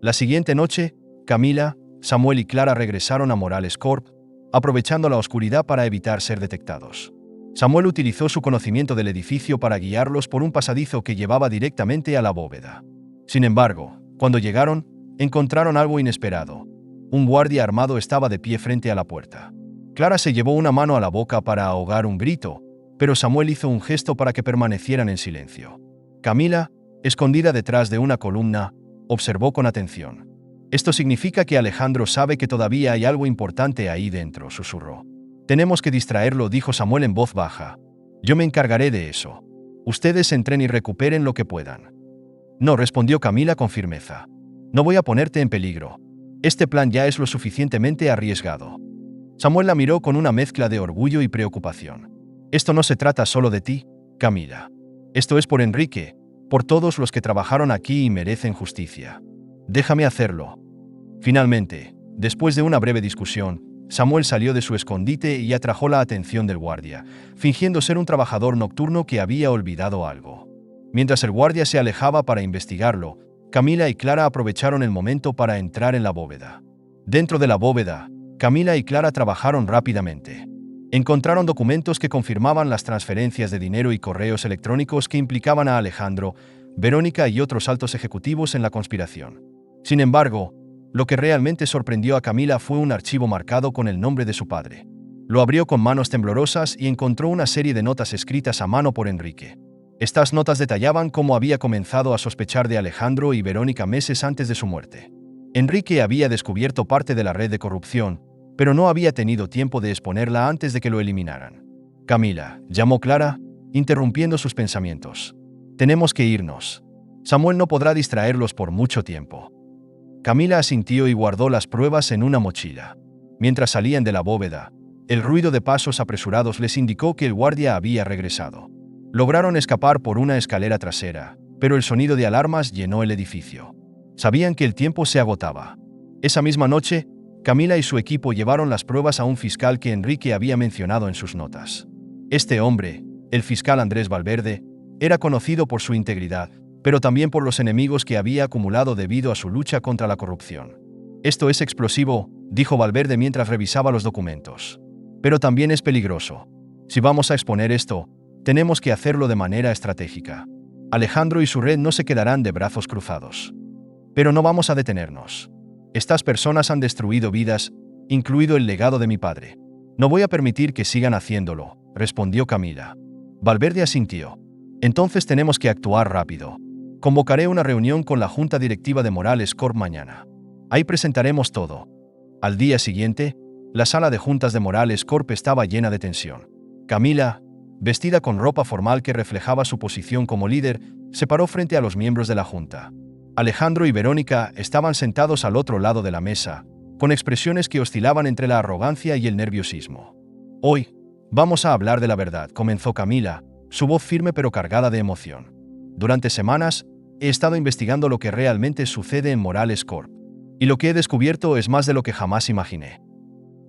La siguiente noche, Camila, Samuel y Clara regresaron a Morales Corp, aprovechando la oscuridad para evitar ser detectados. Samuel utilizó su conocimiento del edificio para guiarlos por un pasadizo que llevaba directamente a la bóveda. Sin embargo, cuando llegaron, encontraron algo inesperado. Un guardia armado estaba de pie frente a la puerta. Clara se llevó una mano a la boca para ahogar un grito, pero Samuel hizo un gesto para que permanecieran en silencio. Camila, escondida detrás de una columna, observó con atención. Esto significa que Alejandro sabe que todavía hay algo importante ahí dentro, susurró. Tenemos que distraerlo, dijo Samuel en voz baja. Yo me encargaré de eso. Ustedes entren y recuperen lo que puedan. No, respondió Camila con firmeza. No voy a ponerte en peligro. Este plan ya es lo suficientemente arriesgado. Samuel la miró con una mezcla de orgullo y preocupación. Esto no se trata solo de ti, Camila. Esto es por Enrique, por todos los que trabajaron aquí y merecen justicia. Déjame hacerlo. Finalmente, después de una breve discusión, Samuel salió de su escondite y atrajo la atención del guardia, fingiendo ser un trabajador nocturno que había olvidado algo. Mientras el guardia se alejaba para investigarlo, Camila y Clara aprovecharon el momento para entrar en la bóveda. Dentro de la bóveda, Camila y Clara trabajaron rápidamente. Encontraron documentos que confirmaban las transferencias de dinero y correos electrónicos que implicaban a Alejandro, Verónica y otros altos ejecutivos en la conspiración. Sin embargo, lo que realmente sorprendió a Camila fue un archivo marcado con el nombre de su padre. Lo abrió con manos temblorosas y encontró una serie de notas escritas a mano por Enrique. Estas notas detallaban cómo había comenzado a sospechar de Alejandro y Verónica meses antes de su muerte. Enrique había descubierto parte de la red de corrupción, pero no había tenido tiempo de exponerla antes de que lo eliminaran. Camila, llamó Clara, interrumpiendo sus pensamientos. Tenemos que irnos. Samuel no podrá distraerlos por mucho tiempo. Camila asintió y guardó las pruebas en una mochila. Mientras salían de la bóveda, el ruido de pasos apresurados les indicó que el guardia había regresado. Lograron escapar por una escalera trasera, pero el sonido de alarmas llenó el edificio. Sabían que el tiempo se agotaba. Esa misma noche, Camila y su equipo llevaron las pruebas a un fiscal que Enrique había mencionado en sus notas. Este hombre, el fiscal Andrés Valverde, era conocido por su integridad, pero también por los enemigos que había acumulado debido a su lucha contra la corrupción. Esto es explosivo, dijo Valverde mientras revisaba los documentos. Pero también es peligroso. Si vamos a exponer esto, tenemos que hacerlo de manera estratégica. Alejandro y su red no se quedarán de brazos cruzados. Pero no vamos a detenernos. Estas personas han destruido vidas, incluido el legado de mi padre. No voy a permitir que sigan haciéndolo, respondió Camila. Valverde asintió. Entonces tenemos que actuar rápido. Convocaré una reunión con la Junta Directiva de Morales Corp mañana. Ahí presentaremos todo. Al día siguiente, la sala de juntas de Morales Corp estaba llena de tensión. Camila, vestida con ropa formal que reflejaba su posición como líder, se paró frente a los miembros de la junta. Alejandro y Verónica estaban sentados al otro lado de la mesa, con expresiones que oscilaban entre la arrogancia y el nerviosismo. Hoy, vamos a hablar de la verdad, comenzó Camila, su voz firme pero cargada de emoción. Durante semanas, he estado investigando lo que realmente sucede en Morales Corp. Y lo que he descubierto es más de lo que jamás imaginé.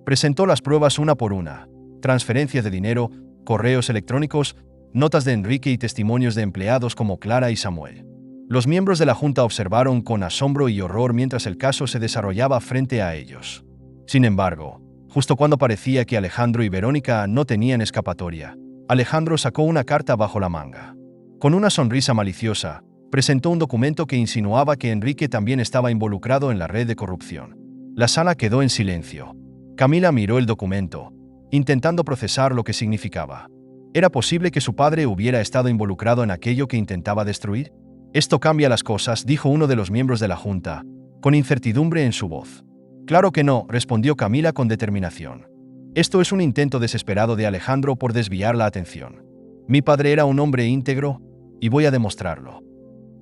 Presentó las pruebas una por una: transferencias de dinero, correos electrónicos, notas de Enrique y testimonios de empleados como Clara y Samuel. Los miembros de la junta observaron con asombro y horror mientras el caso se desarrollaba frente a ellos. Sin embargo, justo cuando parecía que Alejandro y Verónica no tenían escapatoria, Alejandro sacó una carta bajo la manga. Con una sonrisa maliciosa, presentó un documento que insinuaba que Enrique también estaba involucrado en la red de corrupción. La sala quedó en silencio. Camila miró el documento, intentando procesar lo que significaba. ¿Era posible que su padre hubiera estado involucrado en aquello que intentaba destruir? Esto cambia las cosas, dijo uno de los miembros de la junta, con incertidumbre en su voz. Claro que no, respondió Camila con determinación. Esto es un intento desesperado de Alejandro por desviar la atención. Mi padre era un hombre íntegro, y voy a demostrarlo.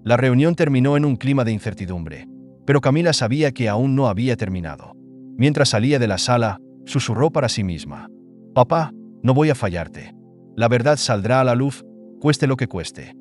La reunión terminó en un clima de incertidumbre, pero Camila sabía que aún no había terminado. Mientras salía de la sala, susurró para sí misma. Papá, no voy a fallarte. La verdad saldrá a la luz, cueste lo que cueste.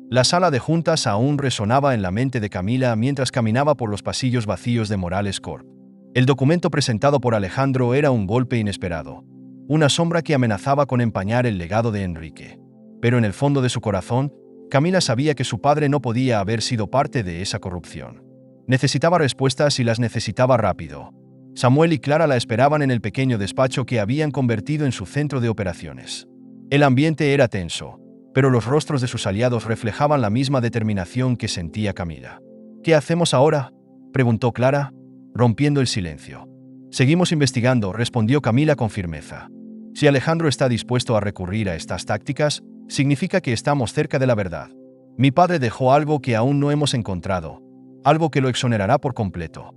La sala de juntas aún resonaba en la mente de Camila mientras caminaba por los pasillos vacíos de Morales Corp. El documento presentado por Alejandro era un golpe inesperado, una sombra que amenazaba con empañar el legado de Enrique. Pero en el fondo de su corazón, Camila sabía que su padre no podía haber sido parte de esa corrupción. Necesitaba respuestas y las necesitaba rápido. Samuel y Clara la esperaban en el pequeño despacho que habían convertido en su centro de operaciones. El ambiente era tenso, pero los rostros de sus aliados reflejaban la misma determinación que sentía Camila. ¿Qué hacemos ahora?, preguntó Clara, rompiendo el silencio. Seguimos investigando, respondió Camila con firmeza. Si Alejandro está dispuesto a recurrir a estas tácticas, significa que estamos cerca de la verdad. Mi padre dejó algo que aún no hemos encontrado, algo que lo exonerará por completo.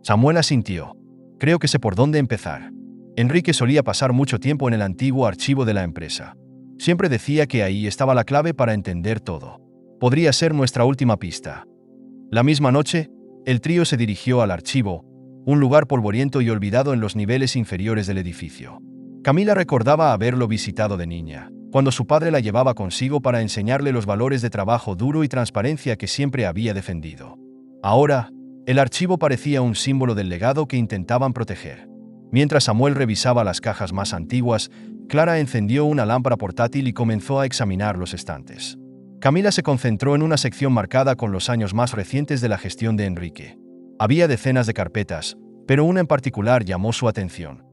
Samuel asintió. Creo que sé por dónde empezar. Enrique solía pasar mucho tiempo en el antiguo archivo de la empresa. Siempre decía que ahí estaba la clave para entender todo. Podría ser nuestra última pista. La misma noche, el trío se dirigió al archivo, un lugar polvoriento y olvidado en los niveles inferiores del edificio. Camila recordaba haberlo visitado de niña, cuando su padre la llevaba consigo para enseñarle los valores de trabajo duro y transparencia que siempre había defendido. Ahora, el archivo parecía un símbolo del legado que intentaban proteger. Mientras Samuel revisaba las cajas más antiguas, Clara encendió una lámpara portátil y comenzó a examinar los estantes. Camila se concentró en una sección marcada con los años más recientes de la gestión de Enrique. Había decenas de carpetas, pero una en particular llamó su atención.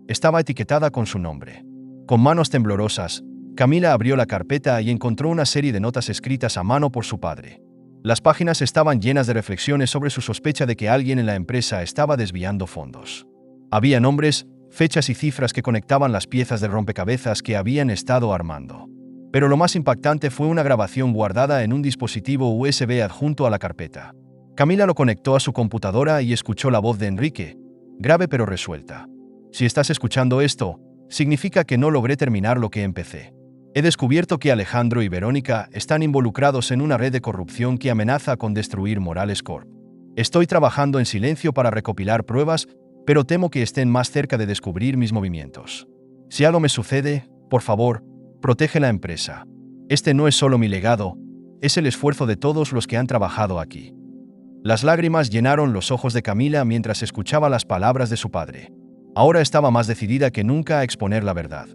Estaba etiquetada con su nombre. Con manos temblorosas, Camila abrió la carpeta y encontró una serie de notas escritas a mano por su padre. Las páginas estaban llenas de reflexiones sobre su sospecha de que alguien en la empresa estaba desviando fondos. Había nombres, fechas y cifras que conectaban las piezas del rompecabezas que habían estado armando. Pero lo más impactante fue una grabación guardada en un dispositivo USB adjunto a la carpeta. Camila lo conectó a su computadora y escuchó la voz de Enrique, grave pero resuelta. Si estás escuchando esto, significa que no logré terminar lo que empecé. He descubierto que Alejandro y Verónica están involucrados en una red de corrupción que amenaza con destruir Morales Corp. Estoy trabajando en silencio para recopilar pruebas, pero temo que estén más cerca de descubrir mis movimientos. Si algo me sucede, por favor, protege la empresa. Este no es solo mi legado, es el esfuerzo de todos los que han trabajado aquí. Las lágrimas llenaron los ojos de Camila mientras escuchaba las palabras de su padre. Ahora estaba más decidida que nunca a exponer la verdad.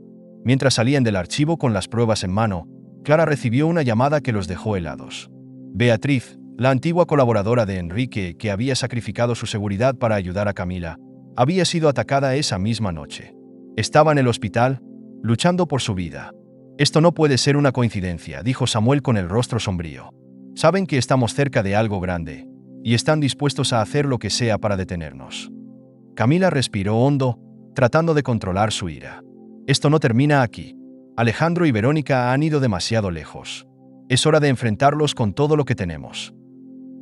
Mientras salían del archivo con las pruebas en mano, Clara recibió una llamada que los dejó helados. Beatriz, la antigua colaboradora de Enrique que había sacrificado su seguridad para ayudar a Camila, había sido atacada esa misma noche. Estaba en el hospital, luchando por su vida. Esto no puede ser una coincidencia, dijo Samuel con el rostro sombrío. Saben que estamos cerca de algo grande, y están dispuestos a hacer lo que sea para detenernos. Camila respiró hondo, tratando de controlar su ira. Esto no termina aquí. Alejandro y Verónica han ido demasiado lejos. Es hora de enfrentarlos con todo lo que tenemos.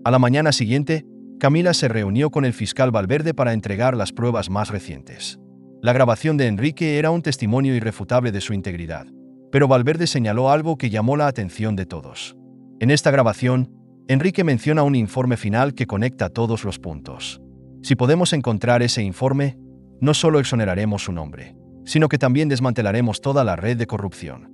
A la mañana siguiente, Camila se reunió con el fiscal Valverde para entregar las pruebas más recientes. La grabación de Enrique era un testimonio irrefutable de su integridad, pero Valverde señaló algo que llamó la atención de todos. En esta grabación, Enrique menciona un informe final que conecta todos los puntos. Si podemos encontrar ese informe, no solo exoneraremos su nombre, sino que también desmantelaremos toda la red de corrupción.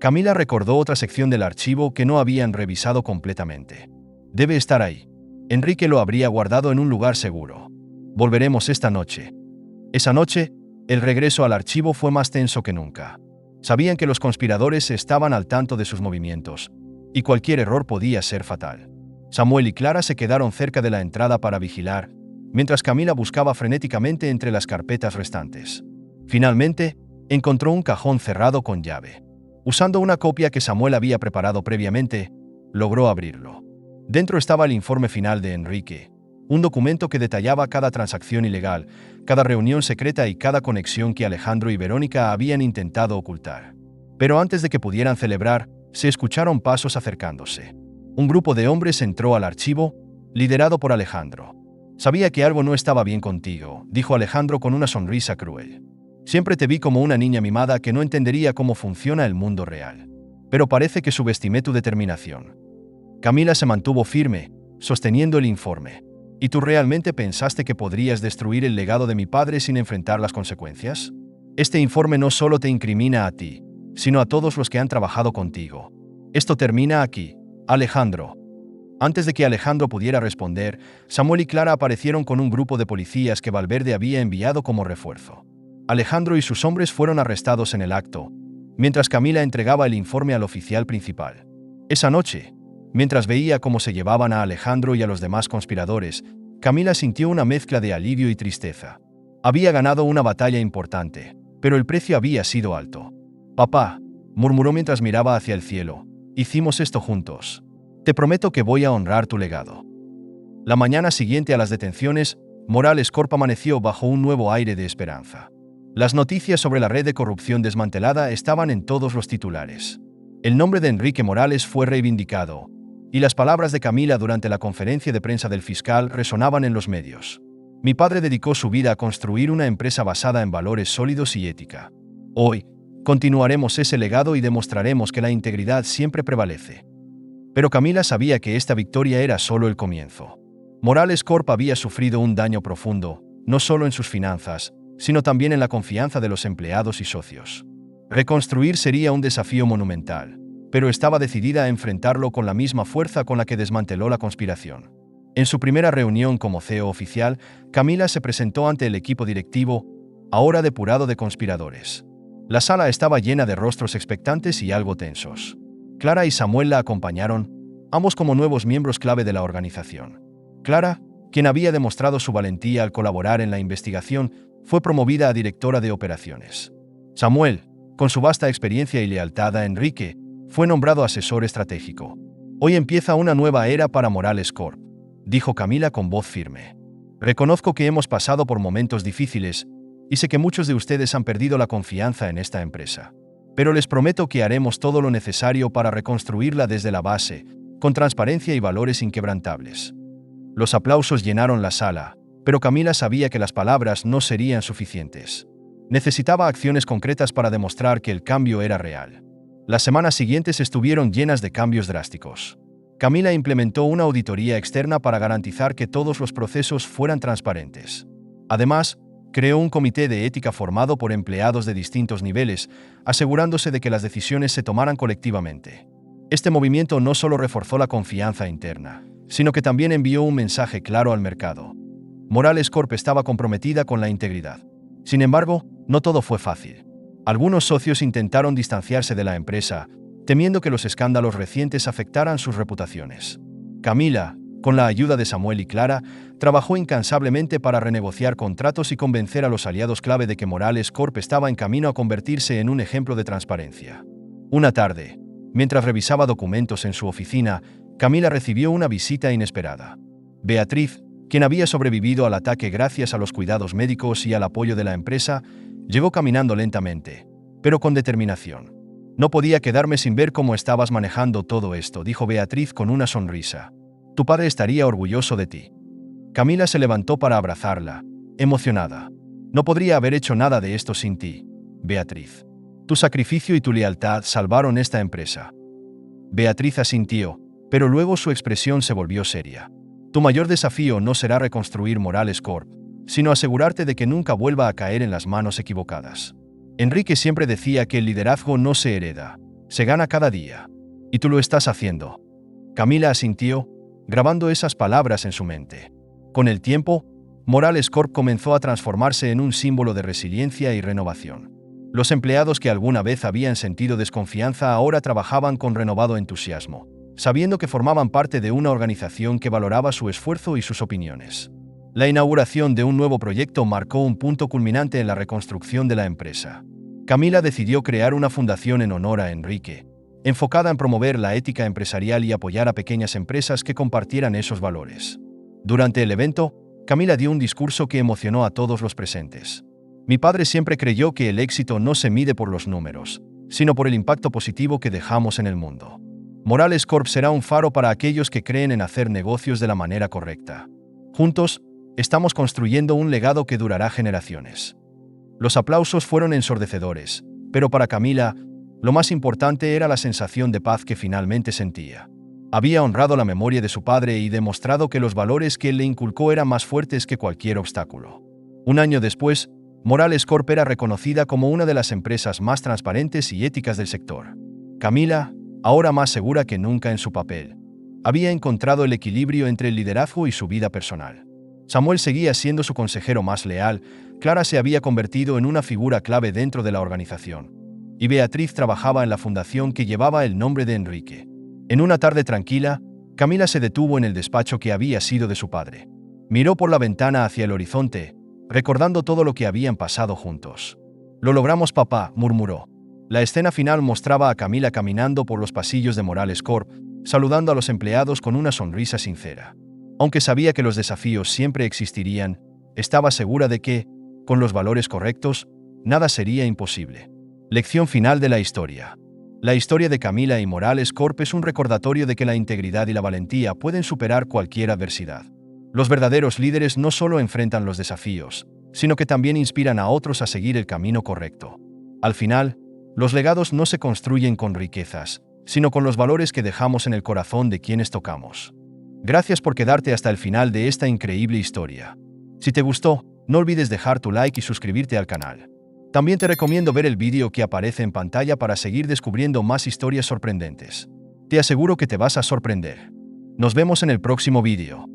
Camila recordó otra sección del archivo que no habían revisado completamente. Debe estar ahí. Enrique lo habría guardado en un lugar seguro. Volveremos esta noche. Esa noche, el regreso al archivo fue más tenso que nunca. Sabían que los conspiradores estaban al tanto de sus movimientos, y cualquier error podía ser fatal. Samuel y Clara se quedaron cerca de la entrada para vigilar, mientras Camila buscaba frenéticamente entre las carpetas restantes. Finalmente, encontró un cajón cerrado con llave. Usando una copia que Samuel había preparado previamente, logró abrirlo. Dentro estaba el informe final de Enrique, un documento que detallaba cada transacción ilegal, cada reunión secreta y cada conexión que Alejandro y Verónica habían intentado ocultar. Pero antes de que pudieran celebrar, se escucharon pasos acercándose. Un grupo de hombres entró al archivo, liderado por Alejandro. «Sabía que algo no estaba bien contigo», dijo Alejandro con una sonrisa cruel. «Siempre te vi como una niña mimada que no entendería cómo funciona el mundo real. Pero parece que subestimé tu determinación». Camila se mantuvo firme, sosteniendo el informe. «¿Y tú realmente pensaste que podrías destruir el legado de mi padre sin enfrentar las consecuencias? Este informe no solo te incrimina a ti, sino a todos los que han trabajado contigo. Esto termina aquí, Alejandro». Antes de que Alejandro pudiera responder, Samuel y Clara aparecieron con un grupo de policías que Valverde había enviado como refuerzo. Alejandro y sus hombres fueron arrestados en el acto, mientras Camila entregaba el informe al oficial principal. Esa noche, mientras veía cómo se llevaban a Alejandro y a los demás conspiradores, Camila sintió una mezcla de alivio y tristeza. Había ganado una batalla importante, pero el precio había sido alto. «Papá», murmuró mientras miraba hacia el cielo, «hicimos esto juntos. Te prometo que voy a honrar tu legado». La mañana siguiente a las detenciones, Morales Corp amaneció bajo un nuevo aire de esperanza. Las noticias sobre la red de corrupción desmantelada estaban en todos los titulares. El nombre de Enrique Morales fue reivindicado, y las palabras de Camila durante la conferencia de prensa del fiscal resonaban en los medios. «Mi padre dedicó su vida a construir una empresa basada en valores sólidos y ética. Hoy, continuaremos ese legado y demostraremos que la integridad siempre prevalece». Pero Camila sabía que esta victoria era solo el comienzo. Morales Corp había sufrido un daño profundo, no solo en sus finanzas, sino también en la confianza de los empleados y socios. Reconstruir sería un desafío monumental, pero estaba decidida a enfrentarlo con la misma fuerza con la que desmanteló la conspiración. En su primera reunión como CEO oficial, Camila se presentó ante el equipo directivo, ahora depurado de conspiradores. La sala estaba llena de rostros expectantes y algo tensos. Clara y Samuel la acompañaron, ambos como nuevos miembros clave de la organización. Clara, quien había demostrado su valentía al colaborar en la investigación, fue promovida a directora de operaciones. Samuel, con su vasta experiencia y lealtad a Enrique, fue nombrado asesor estratégico. «Hoy empieza una nueva era para Morales Corp», dijo Camila con voz firme. «Reconozco que hemos pasado por momentos difíciles y sé que muchos de ustedes han perdido la confianza en esta empresa. Pero les prometo que haremos todo lo necesario para reconstruirla desde la base, con transparencia y valores inquebrantables». Los aplausos llenaron la sala, pero Camila sabía que las palabras no serían suficientes. Necesitaba acciones concretas para demostrar que el cambio era real. Las semanas siguientes estuvieron llenas de cambios drásticos. Camila implementó una auditoría externa para garantizar que todos los procesos fueran transparentes. Además, creó un comité de ética formado por empleados de distintos niveles, asegurándose de que las decisiones se tomaran colectivamente. Este movimiento no solo reforzó la confianza interna, sino que también envió un mensaje claro al mercado. Morales Corp estaba comprometida con la integridad. Sin embargo, no todo fue fácil. Algunos socios intentaron distanciarse de la empresa, temiendo que los escándalos recientes afectaran sus reputaciones. Camila, con la ayuda de Samuel y Clara, trabajó incansablemente para renegociar contratos y convencer a los aliados clave de que Morales Corp estaba en camino a convertirse en un ejemplo de transparencia. Una tarde, mientras revisaba documentos en su oficina, Camila recibió una visita inesperada. Beatriz, quien había sobrevivido al ataque gracias a los cuidados médicos y al apoyo de la empresa, llegó caminando lentamente, pero con determinación. «No podía quedarme sin ver cómo estabas manejando todo esto», dijo Beatriz con una sonrisa. «Tu padre estaría orgulloso de ti». Camila se levantó para abrazarla, emocionada. «No podría haber hecho nada de esto sin ti, Beatriz. Tu sacrificio y tu lealtad salvaron esta empresa». Beatriz asintió, pero luego su expresión se volvió seria. «Tu mayor desafío no será reconstruir Morales Corp, sino asegurarte de que nunca vuelva a caer en las manos equivocadas. Enrique siempre decía que el liderazgo no se hereda, se gana cada día. Y tú lo estás haciendo». Camila asintió, grabando esas palabras en su mente. Con el tiempo, Morales Corp comenzó a transformarse en un símbolo de resiliencia y renovación. Los empleados que alguna vez habían sentido desconfianza ahora trabajaban con renovado entusiasmo, sabiendo que formaban parte de una organización que valoraba su esfuerzo y sus opiniones. La inauguración de un nuevo proyecto marcó un punto culminante en la reconstrucción de la empresa. Camila decidió crear una fundación en honor a Enrique, enfocada en promover la ética empresarial y apoyar a pequeñas empresas que compartieran esos valores. Durante el evento, Camila dio un discurso que emocionó a todos los presentes. Mi padre siempre creyó que el éxito no se mide por los números, sino por el impacto positivo que dejamos en el mundo. Morales Corp será un faro para aquellos que creen en hacer negocios de la manera correcta. Juntos, estamos construyendo un legado que durará generaciones. Los aplausos fueron ensordecedores, pero para Camila, lo más importante era la sensación de paz que finalmente sentía. Había honrado la memoria de su padre y demostrado que los valores que él le inculcó eran más fuertes que cualquier obstáculo. Un año después, Morales Corp era reconocida como una de las empresas más transparentes y éticas del sector. Camila, ahora más segura que nunca en su papel, había encontrado el equilibrio entre el liderazgo y su vida personal. Samuel seguía siendo su consejero más leal, Clara se había convertido en una figura clave dentro de la organización, y Beatriz trabajaba en la fundación que llevaba el nombre de Enrique. En una tarde tranquila, Camila se detuvo en el despacho que había sido de su padre. Miró por la ventana hacia el horizonte, recordando todo lo que habían pasado juntos. «Lo logramos, papá», murmuró. La escena final mostraba a Camila caminando por los pasillos de Morales Corp, saludando a los empleados con una sonrisa sincera. Aunque sabía que los desafíos siempre existirían, estaba segura de que, con los valores correctos, nada sería imposible. Lección final de la historia. La historia de Camila y Morales Corp es un recordatorio de que la integridad y la valentía pueden superar cualquier adversidad. Los verdaderos líderes no solo enfrentan los desafíos, sino que también inspiran a otros a seguir el camino correcto. Al final, los legados no se construyen con riquezas, sino con los valores que dejamos en el corazón de quienes tocamos. Gracias por quedarte hasta el final de esta increíble historia. Si te gustó, no olvides dejar tu like y suscribirte al canal. También te recomiendo ver el vídeo que aparece en pantalla para seguir descubriendo más historias sorprendentes. Te aseguro que te vas a sorprender. Nos vemos en el próximo vídeo.